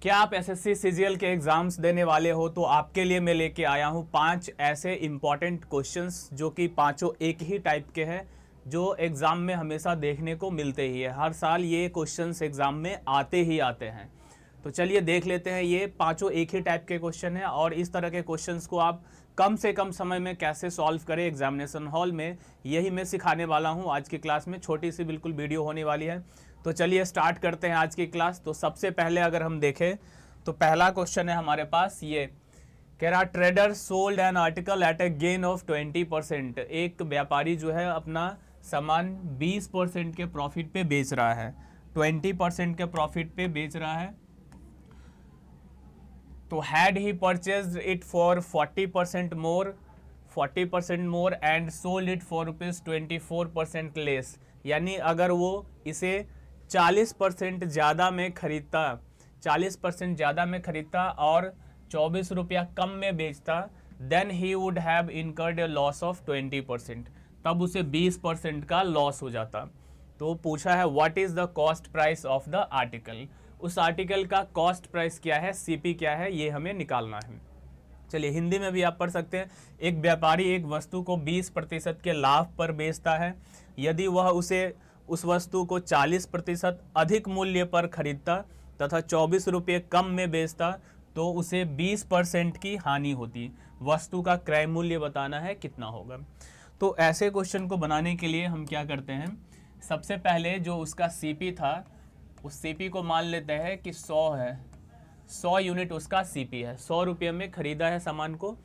क्या आप SSC CGL के एग्जाम्स देने वाले हो तो आपके लिए मैं लेके आया हूँ 5 ऐसे इंपॉर्टेंट क्वेश्चंस जो कि पांचों एक ही टाइप के हैं, जो एग्ज़ाम में हमेशा देखने को मिलते ही है। हर साल ये क्वेश्चंस एग्ज़ाम में आते ही आते हैं। तो चलिए देख लेते हैं, ये पांचों एक ही टाइप के क्वेश्चन हैं और इस तरह के क्वेश्चंस को आप कम से कम समय में कैसे सॉल्व करें एग्जामिनेशन हॉल में, यही मैं सिखाने वाला हूं आज की क्लास में। छोटी सी बिल्कुल वीडियो होने वाली है। तो चलिए स्टार्ट करते हैं आज की क्लास। तो सबसे पहले अगर हम देखें तो पहला क्वेश्चन है हमारे पास, ये कह रहा trader sold an article at a gain of 20%। एक व्यापारी जो है अपना सामान 20% के प्रॉफिट पे बेच रहा है, 20% के प्रॉफिट पे बेच रहा है। तो had he purchased it for 40% more and sold it for ₹24% less. यानी अगर वो इसे 40% ज़्यादा में खरीदता, 40% ज़्यादा में खरीदता और 24 रुपया कम में बेचता, then he would have incurred a loss of 20%। तब उसे 20% का लॉस हो जाता। तो पूछा है what is the cost price of the article. उस आर्टिकल का कॉस्ट प्राइस क्या है, सीपी क्या है, ये हमें निकालना है। चलिए हिंदी में भी आप पढ़ सकते हैं। एक व्यापारी एक वस्तु को 20% के लाभ पर बेचता है। यदि वह उसे उस वस्तु को 40% अधिक मूल्य पर खरीदता तथा 24 रुपये कम में बेचता तो उसे 20% की हानि होती। वस्तु का क्रय मूल्य बताना है कितना होगा। तो ऐसे क्वेश्चन को बनाने के लिए हम क्या करते हैं, सबसे पहले जो उसका सीपी था उस सीपी को मान लेते हैं कि 100 है, 100 यूनिट उसका सीपी है, 100 रुपये में खरीदा है सामान को।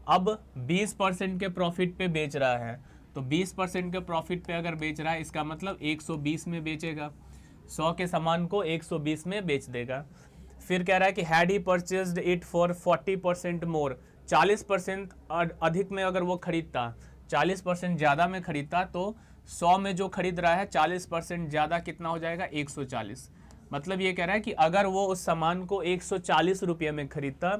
अब 20% के प्रॉफिट पे बेच रहा है, तो 20% के प्रॉफिट पे अगर बेच रहा है इसका मतलब 120 में बेचेगा, 100 के सामान को 120 में बेच देगा। फिर कह रहा है कि had he purchased it for 40% मोर, 40% अधिक में अगर वो खरीदता, 40% ज़्यादा में खरीदता, तो 100 में जो खरीद रहा है 40% ज़्यादा कितना हो जाएगा, 140। मतलब ये कह रहा है कि अगर वो उस सामान को 140 रुपये में खरीदता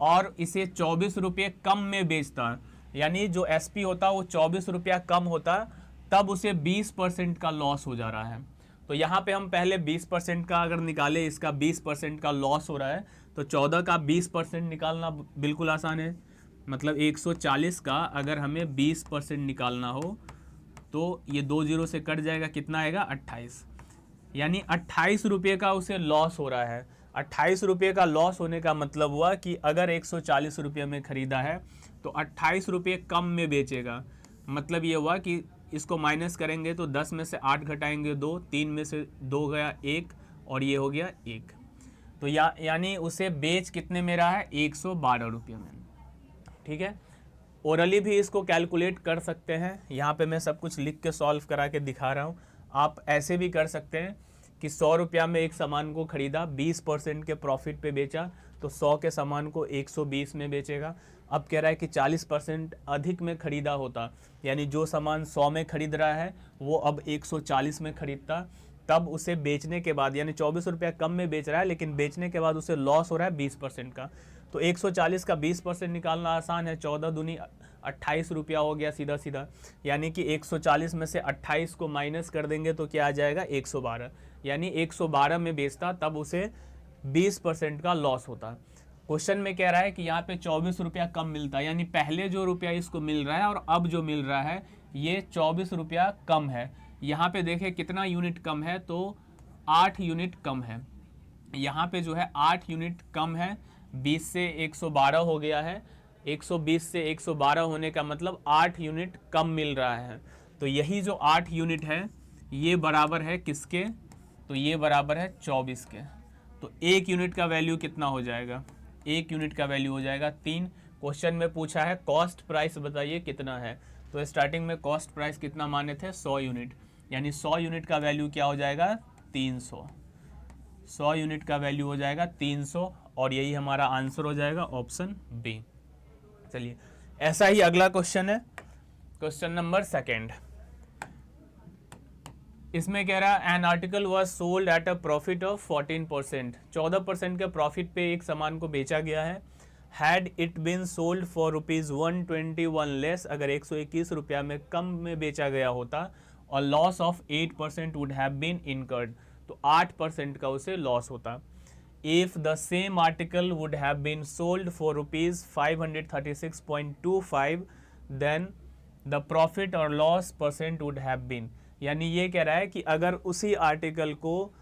और इसे 24 रुपये कम में बेचता, यानी जो एसपी होता वो 24 रुपया कम होता, तब उसे 20% का लॉस हो जा रहा है। तो यहाँ पे हम पहले 20% का अगर निकाले, इसका 20% का लॉस हो रहा है, तो 14 का 20% निकालना बिल्कुल आसान है। मतलब 140 का अगर हमें 20% निकालना हो तो ये 2 जीरो से कट जाएगा, कितना आएगा, 28। यानी 28 रुपये का उसे लॉस हो रहा है। 28 रुपये का लॉस होने का मतलब हुआ कि अगर 140 रुपये में ख़रीदा है तो 28 रुपये कम में बेचेगा। मतलब ये हुआ कि इसको माइनस करेंगे तो 10 में से 8 घटाएंगे 2, 3 में से 2 गया 1 और ये हो गया 1। तो यानी उसे बेच कितने में रहा है, 112 रुपये में। ठीक है, ओरली भी इसको कैलकुलेट कर सकते हैं। यहाँ पे मैं सब कुछ लिख के सॉल्व करा के दिखा रहा हूँ। आप ऐसे भी कर सकते हैं कि 100 रुपया में एक सामान को खरीदा, 20% के प्रॉफिट पे बेचा, तो 100 के सामान को 120 में बेचेगा। अब कह रहा है कि 40% अधिक में खरीदा होता, यानी जो सामान 100 में खरीद रहा है वो अब 140 में खरीदता, तब उसे बेचने के बाद, यानी 24 रुपया कम में बेच रहा है लेकिन बेचने के बाद उसे लॉस हो रहा है 20% का। तो 140 का 20% निकालना आसान है, 14 दूनी 28 रुपया हो गया सीधा सीधा। यानी कि 140 में से 28 को माइनस कर देंगे तो क्या आ जाएगा, 112। यानी 112 में बेचता तब उसे 20% का लॉस होता। क्वेश्चन में कह रहा है कि यहाँ पे 24 रुपया कम मिलता, यानी पहले जो रुपया इसको मिल रहा है और अब जो मिल रहा है ये 24 रुपया कम है। यहाँ पे देखें कितना यूनिट कम है, तो 8 यूनिट कम है। यहाँ पे जो है 8 यूनिट कम है, 20 से 112 हो गया है। 120 से 112 होने का मतलब 8 यूनिट कम मिल रहा है। तो यही जो 8 यूनिट है ये बराबर है किसके, तो ये बराबर है 24 के। तो 1 यूनिट का वैल्यू कितना हो जाएगा, 1 यूनिट का वैल्यू हो जाएगा 3। क्वेश्चन में पूछा है कॉस्ट प्राइस बताइए कितना है, तो स्टार्टिंग में कॉस्ट प्राइस कितना माने थे, 100 यूनिट, यानी 100 यूनिट का वैल्यू क्या हो जाएगा, 300। 100 यूनिट का वैल्यू हो जाएगा 300 और यही हमारा आंसर हो जाएगा ऑप्शन बी। चलिए ऐसा ही अगला क्वेश्चन है, क्वेश्चन नंबर 2। इसमें कह रहा है an article was sold at a profit of 14%। 14% के प्रॉफिट पे एक सामान को बेचा गया है। Had it been sold for ₹121 less, अगर 121 रुपया में कम में बेचा गया होता, और loss of 8% would have been incurred, तो 8% का उसे लॉस होता। if the same article would have been sold for rupees 536.25 then the profit or loss percent would have been। यानी ये कह रहा है कि अगर उसी आर्टिकल को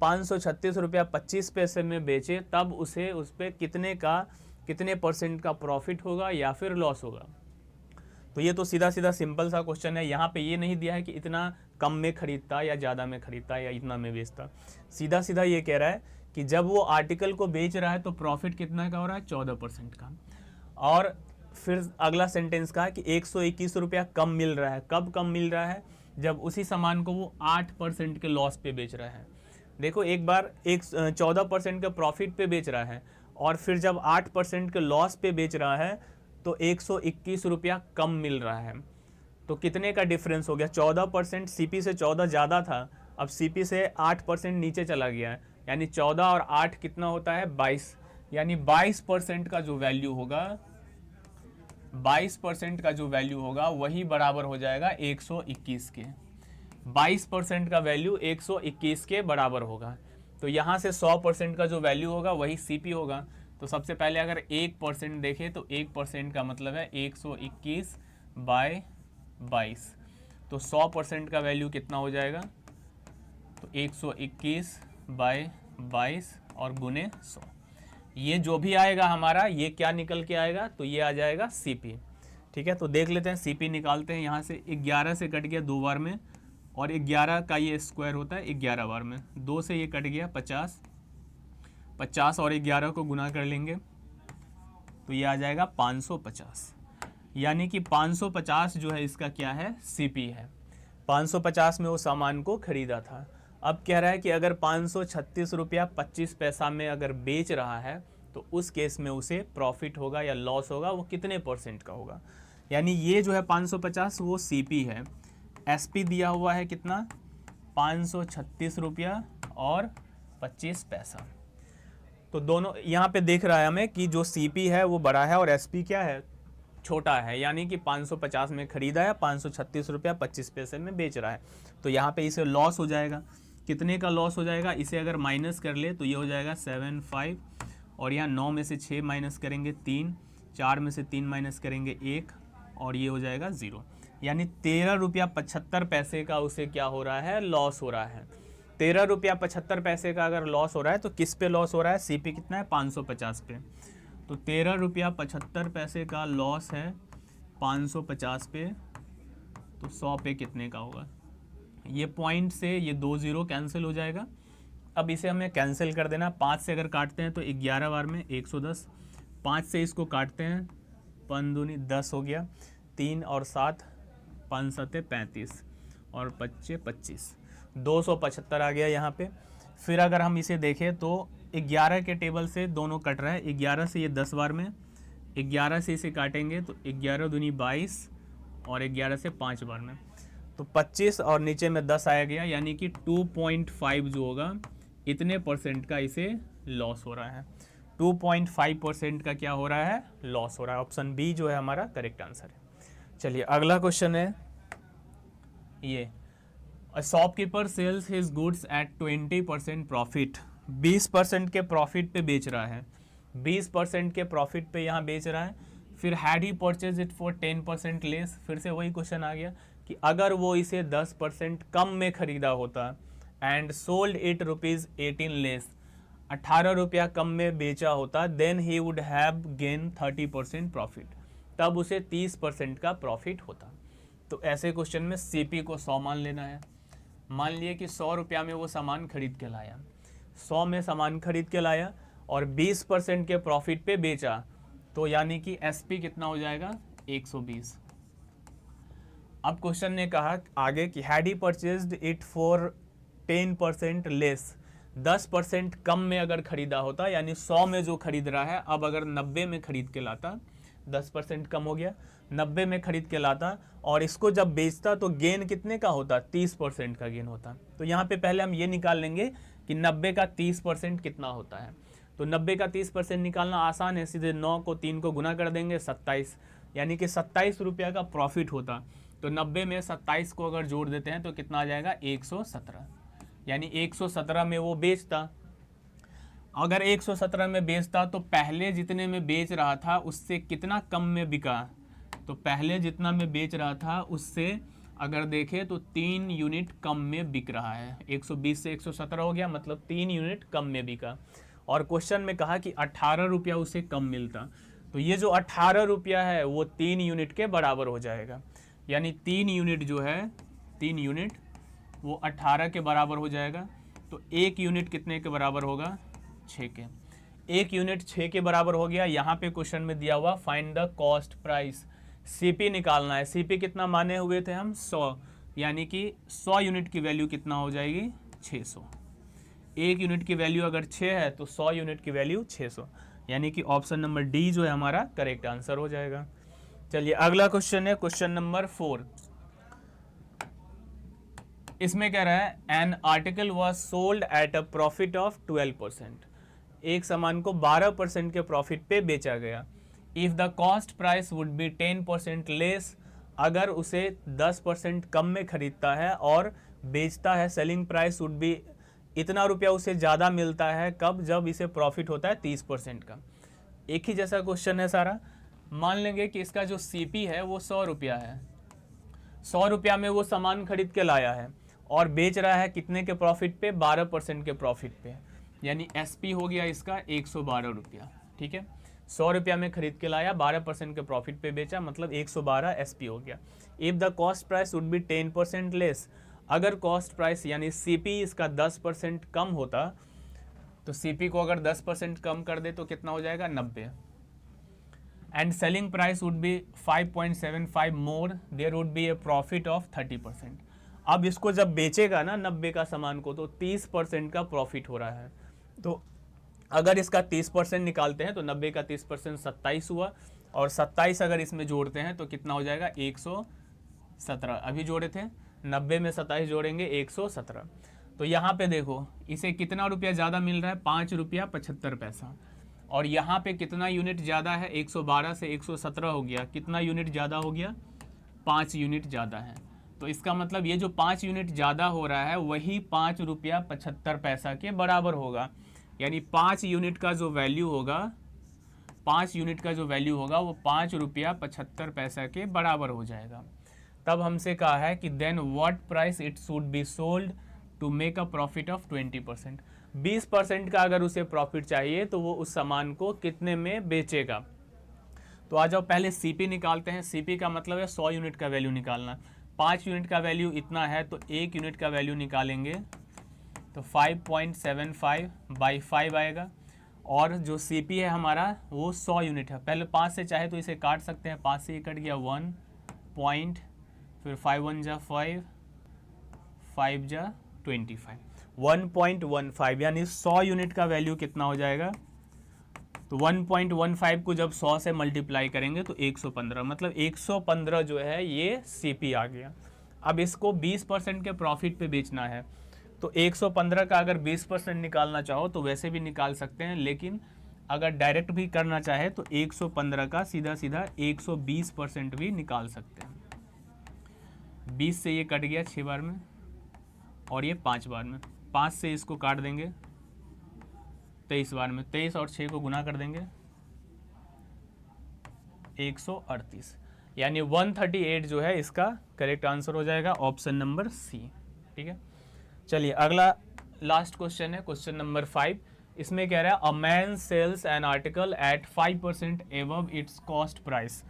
536 रुपया 25 पैसे में बेचे तब उसे उस पर कितने परसेंट का प्रॉफिट होगा या फिर लॉस होगा। तो ये तो सीधा सीधा सिंपल सा क्वेश्चन है। यहाँ पे ये नहीं दिया है कि इतना कम में खरीदता या ज़्यादा में खरीदता या इतना में बेचता। सीधा सीधा ये कह रहा है कि जब वो आर्टिकल को बेच रहा है तो प्रॉफिट कितना का हो रहा है, 14% का। और फिर अगला सेंटेंस का है कि 121 रुपया कम मिल रहा है। कब कम मिल रहा है, जब उसी सामान को वो 8% के लॉस पे बेच रहा है। देखो एक बार 14% के प्रॉफिट पे बेच रहा है और फिर जब 8% के लॉस पे बेच रहा है तो 121 रुपया कम मिल रहा है। तो कितने का डिफरेंस हो गया, 14%। सीपी से 14 ज़्यादा था, अब सीपी से 8% नीचे चला गया है, यानी 14 और 8 कितना होता है, 22। यानी 22% का जो वैल्यू होगा, 22% का जो वैल्यू होगा वही बराबर हो जाएगा 121 के। 22% का वैल्यू 121 के बराबर होगा। तो यहाँ से 100% का जो वैल्यू होगा वही सीपी होगा। तो सबसे पहले अगर 1% देखें तो 1% का मतलब है 121 बाय 22। तो 100% का वैल्यू कितना हो जाएगा, तो 121 बाय 22 और गुने 100। ये जो भी आएगा हमारा, ये क्या निकल के आएगा, तो ये आ जाएगा सीपी। ठीक है, तो देख लेते हैं सीपी निकालते हैं। यहाँ से 11 से कट गया 2 बार में, और 11 का ये स्क्वायर होता है 11 बार में। 2 से ये कट गया 50, 50 और 11 को गुना कर लेंगे तो ये आ जाएगा 550। यानी कि 550 जो है इसका क्या है, सीपी है। 550 में वो सामान को खरीदा था। अब कह रहा है कि अगर 536 रुपया 25 पैसा में अगर बेच रहा है तो उस केस में उसे प्रॉफिट होगा या लॉस होगा, वो कितने परसेंट का होगा। यानी ये जो है 550 वो सीपी है। एसपी दिया हुआ है कितना, 536 रुपया और 25 पैसा। तो दोनों यहाँ पे देख रहा है हमें कि जो सीपी है वो बड़ा है और एसपी क्या है, छोटा है। यानी कि 550 में खरीदा है, 536 रुपया 25 पैसे में बेच रहा है। तो यहाँ पे इसे लॉस हो जाएगा। कितने का लॉस हो जाएगा, इसे अगर माइनस कर ले तो ये हो जाएगा 75, और यहाँ 9 में से 6 माइनस करेंगे 3, 4 में से 3 माइनस करेंगे 1, और ये हो जाएगा 0। यानी 13 रुपया 75 पैसे का उसे क्या हो रहा है, लॉस हो रहा है। 13 रुपया 75 पैसे का अगर लॉस हो रहा है तो किस पे लॉस हो रहा है, सीपी कितना है, 550 पे। तो 13 रुपया 75 पैसे का लॉस है 550 पे, तो 100 पे कितने का होगा। ये पॉइंट से ये 2 0 कैंसिल हो जाएगा। अब इसे हमें कैंसिल कर देना। 5 से अगर काटते हैं तो 11 बार में 110, 5 से इसको काटते हैं 5 दूनी 10 हो गया, 3 और 7, 5 7 35 और 25 25, 275 आ गया यहाँ पे। फिर अगर हम इसे देखें तो 11 के टेबल से दोनों कट रहा है। 11 से ये 10 बार में, 11 से इसे काटेंगे तो 11 दूनी 22 और 11 से 5 बार में, तो 25 और नीचे में 10 आया गया। यानी कि 2.5 जो होगा इतने परसेंट का इसे लॉस हो रहा है। 2.5% का क्या हो रहा है, लॉस हो रहा है। ऑप्शन बी जो है हमारा करेक्ट आंसर है। चलिए अगला क्वेश्चन है ये, A shopkeeper sells his goods at 20% profit. 20% के प्रॉफिट पे बेच रहा है, 20% के प्रॉफिट पे यहाँ बेच रहा है। फिर had he purchase it for 10% less. फिर से वही क्वेश्चन आ गया कि अगर वो इसे 10% कम में खरीदा होता एंड सोल्ड इट ₹18 लेस, 18 रुपया कम में बेचा होता, then he would have gain 30% profit, तब उसे 30% का प्रॉफिट होता। तो ऐसे क्वेश्चन में सीपी को 100 मान लेना है। मान लिए कि 100 रुपया में वो सामान खरीद के लाया, 100 में सामान खरीद के लाया और 20% के प्रॉफिट पे बेचा, तो यानी कि एसपी कितना हो जाएगा, 120। अब क्वेश्चन ने कहा आगे कि had he purchased it for 10% less, 10% कम में अगर खरीदा होता, यानी 100 में जो खरीद रहा है अब अगर 90 में खरीद के लाता, 10% कम हो गया, 90 में खरीद के लाता और इसको जब बेचता तो गेन कितने का होता, 30% का गेन होता। तो यहाँ पे पहले हम ये निकाल लेंगे कि 90 का 30% कितना होता है। तो 90 का 30% निकालना आसान है, सीधे 9 को 3 को गुना कर देंगे, 27, यानी कि 27 रुपया का प्रॉफिट होता। तो 90 में 27 को अगर जोड़ देते हैं तो कितना आ जाएगा, 117। यानी 117 में वो बेचता। अगर 117 में बेचता तो पहले जितने में बेच रहा था उससे कितना कम में बिका, तो पहले जितना में बेच रहा था उससे अगर देखें तो 3 यूनिट कम में बिक रहा है। 120 से 117 हो गया, मतलब 3 यूनिट कम में बिका। और क्वेश्चन में कहा कि 18 रुपया उसे कम मिलता, तो ये जो 18 रुपया है वो 3 यूनिट के बराबर हो जाएगा। यानी 3 यूनिट जो है, 3 यूनिट वो 18 के बराबर हो जाएगा। तो 1 यूनिट कितने के बराबर होगा, 6 के। 1 यूनिट 6 के बराबर हो गया। यहाँ पे क्वेश्चन में दिया हुआ find the cost price, CP निकालना है। सीपी कितना माने हुए थे हम, 100, यानी कि 100 यूनिट की वैल्यू कितना हो जाएगी, 600। 1 यूनिट की वैल्यू अगर 6 है तो 100 यूनिट की वैल्यू 600, यानी कि ऑप्शन नंबर डी जो है हमारा करेक्ट आंसर हो जाएगा। चलिए अगला क्वेश्चन है क्वेश्चन नंबर 4। इसमें कह रहा है an article was sold at a profit of 12%, एक सामान को 12% के प्रॉफिट पे बेचा गया। If the cost price would B 10% less, अगर उसे 10% कम में खरीदता है और बेचता है, सेलिंग प्राइस वुड बी, इतना रुपया उसे ज़्यादा मिलता है कब, जब इसे प्रॉफिट होता है 30% का। एक ही जैसा क्वेश्चन है सारा। मान लेंगे कि इसका जो सीपी है वो 100 रुपया है, 100 रुपया में वो सामान खरीद के लाया है और बेच रहा है कितने के प्रॉफिट पे, 12% के प्रॉफिट पे, यानी एसपी हो गया इसका 112 रुपया। ठीक है, 100 रुपया में खरीद के लाया, 12% के प्रॉफिट पे बेचा, मतलब 112 एसपी हो गया। If the cost price would B 10% less, अगर कॉस्ट प्राइस यानी सीपी इसका 10% कम होता, तो सीपी को अगर 10% कम कर दे तो कितना हो जाएगा, 90। And selling price would be 5.75 more, there would be a profit of 30%। अब इसको जब बेचेगा ना 90 का सामान को, तो 30% का प्रॉफिट हो रहा है। तो अगर इसका 30% निकालते हैं तो 90 का 30% 27 हुआ, और 27 अगर इसमें जोड़ते हैं तो कितना हो जाएगा, 117। अभी जोड़े थे, 90 में 27 जोड़ेंगे 117। तो यहाँ पे देखो इसे कितना रुपया ज़्यादा मिल रहा है, 5 रुपया 75 पैसा। और यहाँ पे कितना यूनिट ज़्यादा है, 112 से 117 हो गया, कितना यूनिट ज़्यादा हो गया, 5 यूनिट ज़्यादा है। तो इसका मतलब ये जो 5 यूनिट ज़्यादा हो रहा है वही 5 रुपया 75 पैसा के बराबर होगा। यानी 5 यूनिट का जो वैल्यू होगा, 5 यूनिट का जो वैल्यू होगा वो 5 रुपया 75 पैसा के बराबर हो जाएगा। तब हमसे कहा है कि then what price it should be sold to make a profit of 20%। 20% का अगर उसे प्रॉफिट चाहिए तो वो उस सामान को कितने में बेचेगा। तो आ जाओ पहले सीपी निकालते हैं। सीपी का मतलब है 100 यूनिट का वैल्यू निकालना। 5 यूनिट का वैल्यू इतना है तो 1 यूनिट का वैल्यू निकालेंगे तो 5.75 बाई 5 आएगा। और जो सीपी है हमारा वो 100 यूनिट है। पहले 5 से चाहे तो इसे काट सकते हैं, 5 से ये कट गया 1 पॉइंट, फिर 5 1 जा 5, 5 जा 25, 1.15, यानी 100 यूनिट का वैल्यू कितना हो जाएगा। तो 1.15 को जब 100 से मल्टीप्लाई करेंगे तो 115, मतलब 115 जो है ये सीपी आ गया। अब इसको 20% के प्रॉफिट पे बेचना है, तो 115 का अगर 20% निकालना चाहो तो वैसे भी निकाल सकते हैं, लेकिन अगर डायरेक्ट भी करना चाहे तो 115 का सीधा सीधा 120% भी निकाल सकते हैं। 20 से ये कट गया 6 बार में और ये 5 बार में, 5 से इसको काट देंगे 23 बार में, 23 और 6 को गुना कर देंगे 138, यानी 138 जो है इसका करेक्ट आंसर हो जाएगा, ऑप्शन नंबर सी। ठीक है, चलिए अगला लास्ट क्वेश्चन है क्वेश्चन नंबर 5। इसमें कह रहा है a man sells an article at 5% above its cost price.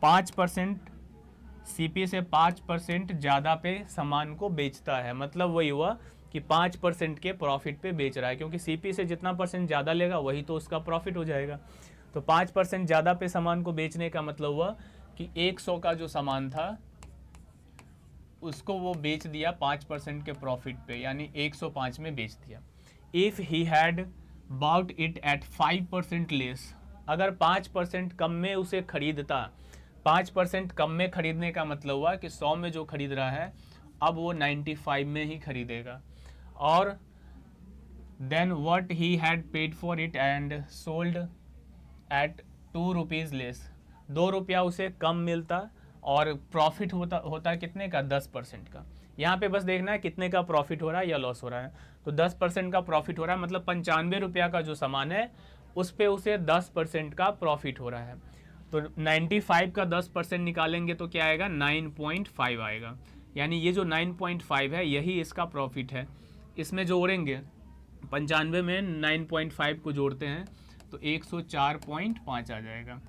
5% CP से 5% ज़्यादा पे सामान को बेचता है, मतलब वही हुआ कि 5% के प्रॉफिट पे बेच रहा है, क्योंकि सीपी से जितना परसेंट ज़्यादा लेगा वही तो उसका प्रॉफिट हो जाएगा। तो 5% ज़्यादा पे सामान को बेचने का मतलब हुआ कि 100 का जो सामान था उसको वो बेच दिया 5% के प्रॉफिट पे, यानी 105 में बेच दिया। If he had bought it at 5% less, अगर 5% कम में उसे खरीदता, 5% कम में खरीदने का मतलब हुआ कि 100 में जो खरीद रहा है अब वो 95 में ही खरीदेगा। और then what he had paid for it and sold at 2 rupees less, 2 रुपया उसे कम मिलता और प्रॉफिट होता कितने का, 10% का। यहाँ पे बस देखना है कितने का प्रॉफिट हो रहा है या लॉस हो रहा है। तो 10% का प्रॉफिट हो रहा है, मतलब 95 रुपया का जो सामान है उस पे उसे 10% का प्रॉफिट हो रहा है। तो 95 का 10% निकालेंगे तो क्या आएगा, 9.5 आएगा। यानी ये जो 9.5 है यही इसका प्रॉफिट है। इसमें जोड़ेंगे 95 में 9.5 को जोड़ते हैं तो 104.5 आ जाएगा।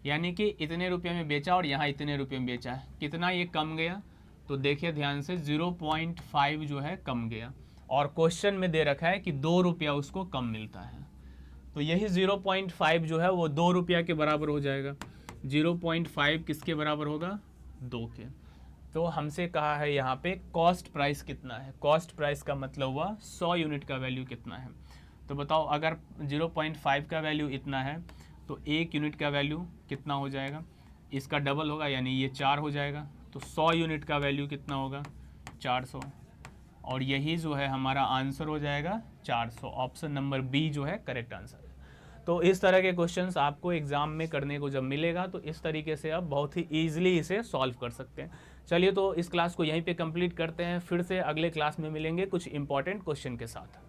यानी कि इतने रुपये में बेचा और यहाँ इतने रुपये में बेचा है, कितना ये कम गया, तो देखिए ध्यान से 0.5 जो है कम गया। और क्वेश्चन में दे रखा है कि 2 रुपया उसको कम मिलता है, तो यही 0.5 जो है वो 2 रुपया के बराबर हो जाएगा। 0.5 किसके बराबर होगा, 2 के। तो हमसे कहा है यहाँ पे कॉस्ट प्राइस कितना है। कॉस्ट प्राइस का मतलब हुआ 100 यूनिट का वैल्यू कितना है। तो बताओ अगर 0.5 का वैल्यू इतना है तो 1 यूनिट का वैल्यू कितना हो जाएगा, इसका डबल होगा यानी ये 4 हो जाएगा। तो 100 यूनिट का वैल्यू कितना होगा, 400। और यही जो है हमारा आंसर हो जाएगा 400। ऑप्शन नंबर बी जो है करेक्ट आंसर है। तो इस तरह के क्वेश्चंस आपको एग्जाम में करने को जब मिलेगा तो इस तरीके से आप बहुत ही ईजिली इसे सॉल्व कर सकते हैं। चलिए तो इस क्लास को यहीं पे कंप्लीट करते हैं, फिर से अगले क्लास में मिलेंगे कुछ इंपॉर्टेंट क्वेश्चन के साथ।